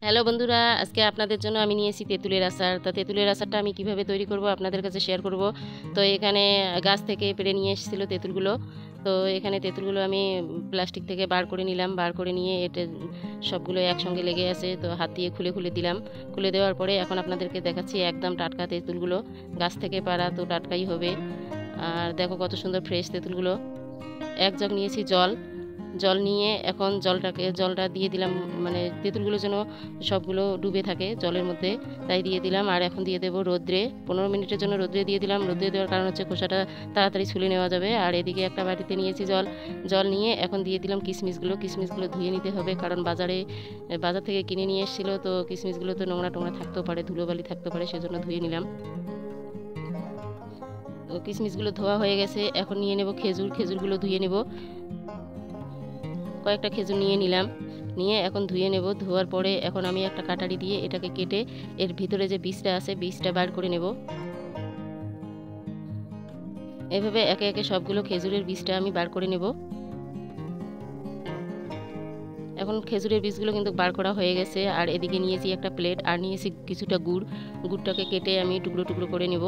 Hello বন্ধুরা, আজকে আপনাদের জন্য আমি নিয়েছি তেঁতুলের আচার। তো তেঁতুলের আচারটা আমি কিভাবে তৈরি করব আপনাদের কাছে শেয়ার করব। তো এখানে গাছ থেকে পেড়ে নিয়ে এসেছিলো তেঁতুলগুলো। তো এখানে তেঁতুলগুলো আমি প্লাস্টিক থেকে বার করে নিলাম। বার করে নিয়ে এটা সবগুলো একসঙ্গে লেগে আছে, তো হাত দিয়ে খুলে খুলে দিলাম। খুলে দেওয়ার পরে এখন আপনাদেরকে দেখাচ্ছি একদম টাটকা তেঁতুলগুলো, গাছ থেকে পাড়া, তো টাটকাই হবে। আর দেখো কত সুন্দর ফ্রেশ তেঁতুলগুলো। এক জগ নিয়েছি জল নিয়ে এখন জলটা দিয়ে দিলাম, মানে তেঁতুলগুলো যেন সবগুলো ডুবে থাকে জলের মধ্যে, তাই দিয়ে দিলাম। আর এখন দিয়ে দেবো রোদ্রে, 15 মিনিটের জন্য রোদ্রে দিয়ে দিলাম। রোদ্রে দেওয়ার কারণ হচ্ছে খোসাটা তাড়াতাড়ি ছুলে নেওয়া যাবে। আর এদিকে একটা বাটিতে নিয়েছি জল নিয়ে এখন দিয়ে দিলাম কিশমিশগুলো ধুয়ে নিতে হবে, কারণ বাজার থেকে কিনে নিয়ে এসেছিলো, তো কিশমিশগুলো তো নোংরা টোংরা থাকতেও পারে, ধুলোবালি থাকতে পারে, সেজন্য ধুয়ে নিলাম। তো কিশমিশগুলো ধোয়া হয়ে গেছে, এখন নিয়ে নেব খেজুরগুলো ধুয়ে নেব। কয়েকটা খেজুর নিয়ে নিলাম, নিয়ে এখন ধুয়ে নেব। ধোয়ার পরে এখন আমি একটা কাটারি দিয়ে এটাকে কেটে এর ভিতরে যে বীজটা আছে বীজটা বার করে নেব। এভাবে একে একে সবগুলো খেজুরের বীজটা আমি বার করে নেব। এখন খেজুরের বীজগুলো কিন্তু বার করা হয়ে গেছে। আর এদিকে নিয়েছি একটা প্লেট, আর নিয়েছি কিছুটা গুড়টাকে কেটে আমি টুকরো টুকরো করে নেব।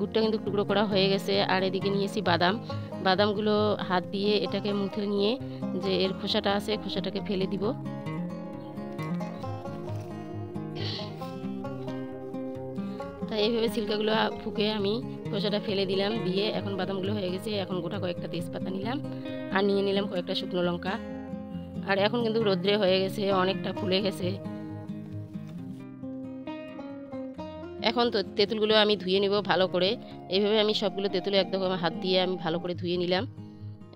গুড়টা কিন্তু টুকরো করা হয়ে গেছে। আর এদিকে নিয়েছি বাদামগুলো হাত দিয়ে এটাকে মুথে নিয়ে যে এর খোসাটা আছে খোসাটাকে ফেলে দিব। তাই এইভাবে ছিলকাগুলো ফুকে আমি খোসাটা ফেলে দিলাম, দিয়ে এখন বাদামগুলো হয়ে গেছে। এখন গোটা কয়েকটা তেজপাতা নিলাম, আর নিয়ে নিলাম কয়েকটা শুকনো লঙ্কা। আর এখন কিন্তু রোদ্রে হয়ে গেছে, অনেকটা ফুলে গেছে। এখন তো তেঁতুলগুলো আমি ধুয়ে নিব ভালো করে। এইভাবে আমি সবগুলো তেঁতুল একদম হাত দিয়ে আমি ভালো করে ধুয়ে নিলাম।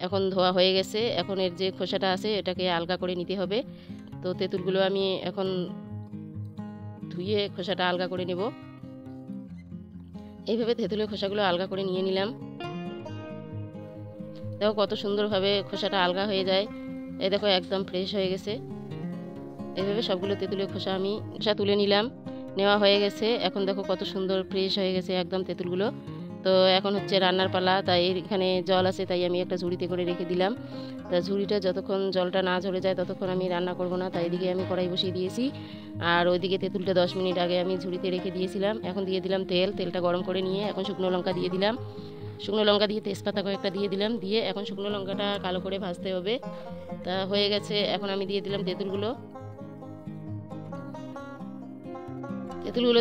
এখন ধোয়া হয়ে গেছে, এখন এর যে খোসাটা আছে এটাকে আলগা করে নিতে হবে। তো তেঁতুলগুলো আমি এখন ধুয়ে খোসাটা আলগা করে নেব। এইভাবে তেঁতুলের খোসাগুলো আলগা করে নিয়ে নিলাম। দেখো কত সুন্দরভাবে খোসাটা আলগা হয়ে যায়। এই দেখো একদম ফ্রেশ হয়ে গেছে। এইভাবে সবগুলো তেঁতুলের খোসা তুলে নিলাম, নেওয়া হয়ে গেছে। এখন দেখো কত সুন্দর ফ্রেশ হয়ে গেছে একদম তেঁতুলগুলো। তো এখন হচ্ছে রান্নার পালা। তাই এখানে জল আছে, তাই আমি একটা ঝুড়িতে করে রেখে দিলাম। তা ঝুড়িটা যতক্ষণ জলটা না ঝরে যায় ততক্ষণ আমি রান্না করব না, তাই এদিকে আমি কড়াই বসিয়ে দিয়েছি। আর ওইদিকে তেঁতুলটা 10 মিনিট আগে আমি ঝুড়িতে রেখে দিয়েছিলাম। এখন দিয়ে দিলাম তেলটা গরম করে নিয়ে এখন শুকনো লঙ্কা দিয়ে দিলাম। শুকনো লঙ্কা দিয়ে তেজপাতা কয়েকটা দিয়ে দিলাম, দিয়ে এখন শুকনো লঙ্কাটা কালো করে ভাজতে হবে। তা হয়ে গেছে, এখন আমি দিয়ে দিলাম তেঁতুলগুলো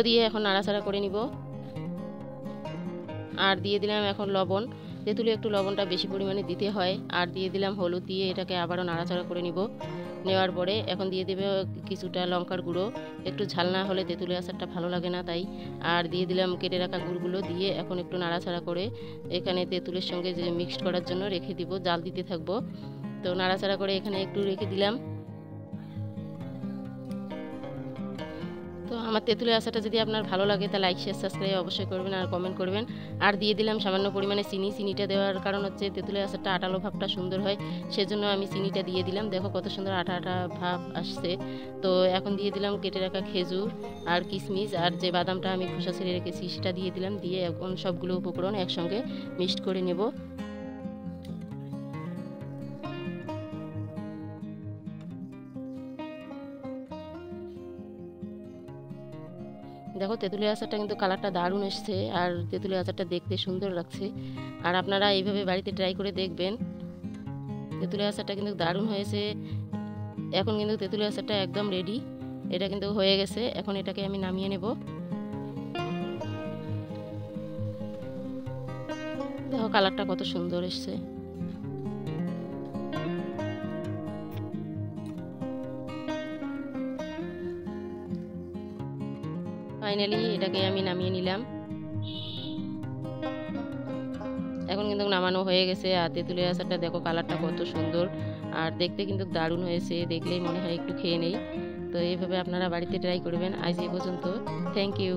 দিয়ে এখন নাড়াচাড়া করে নিব। আর দিয়ে দিলাম এখন লবণ। তেঁতুলে একটু লবণটা বেশি পরিমাণে দিতে হয়। আর দিয়ে দিলাম হলুদ, দিয়ে এটাকে আবারও নাড়াচাড়া করে নিব। নেওয়ার পরে এখন দিয়ে দেবে কিছুটা লঙ্কার গুঁড়ো। একটু ঝাল না হলে তেঁতুলের আচারটা ভালো লাগে না, তাই। আর দিয়ে দিলাম কেটে রাখা গুড়গুলো, দিয়ে এখন একটু নাড়াচাড়া করে এখানে তেঁতুলের সঙ্গে যে মিক্সড করার জন্য রেখে দিব, জাল দিতে থাকবো। তো নাড়াচাড়া করে এখানে একটু রেখে দিলাম। তো আমার তেঁতুলের আচারটা যদি আপনার ভালো লাগে তা লাইক শেয়ার সাবস্ক্রাইব অবশ্যই করবেন, আর কমেন্ট করবেন। আর দিয়ে দিলাম সামান্য পরিমাণে চিনিটা দেওয়ার কারণ হচ্ছে তেঁতুলের আচারটা আটালো ভাবটা সুন্দর হয়, সেজন্য আমি চিনিটা দিয়ে দিলাম। দেখো কত সুন্দর আটা আটা ভাব আসছে। তো এখন দিয়ে দিলাম কেটে রাখা খেজুর আর কিশমিশ, আর যে বাদামটা আমি খোসা ছেড়ে রেখেছি সেটা দিয়ে দিলাম। দিয়ে এখন সবগুলো উপকরণ একসঙ্গে মিক্সড করে নেব। দেখো তেঁতুলের আচারটা কিন্তু কালারটা দারুণ এসছে, আর তেঁতুলের আচারটা দেখতে সুন্দর লাগছে। আর আপনারা এইভাবে বাড়িতে ট্রাই করে দেখবেন। তেঁতুলের আচারটা কিন্তু দারুণ হয়েছে। এখন কিন্তু তেঁতুলের আচারটা একদম রেডি, এটা কিন্তু হয়ে গেছে। এখন এটাকে আমি নামিয়ে নেব। দেখো কালারটা কত সুন্দর এসছে। ফাইনালি এটাকে আমি নামিয়ে নিলাম। এখন কিন্তু নামানো হয়ে গেছে। আর তেঁতুলের আচারটা দেখো কালারটা কত সুন্দর, আর দেখতে কিন্তু দারুণ হয়েছে, দেখলেই মনে হয় একটু খেয়ে নেই। তো এইভাবে আপনারা বাড়িতে ট্রাই করবেন। আজ এই পর্যন্ত, থ্যাংক ইউ।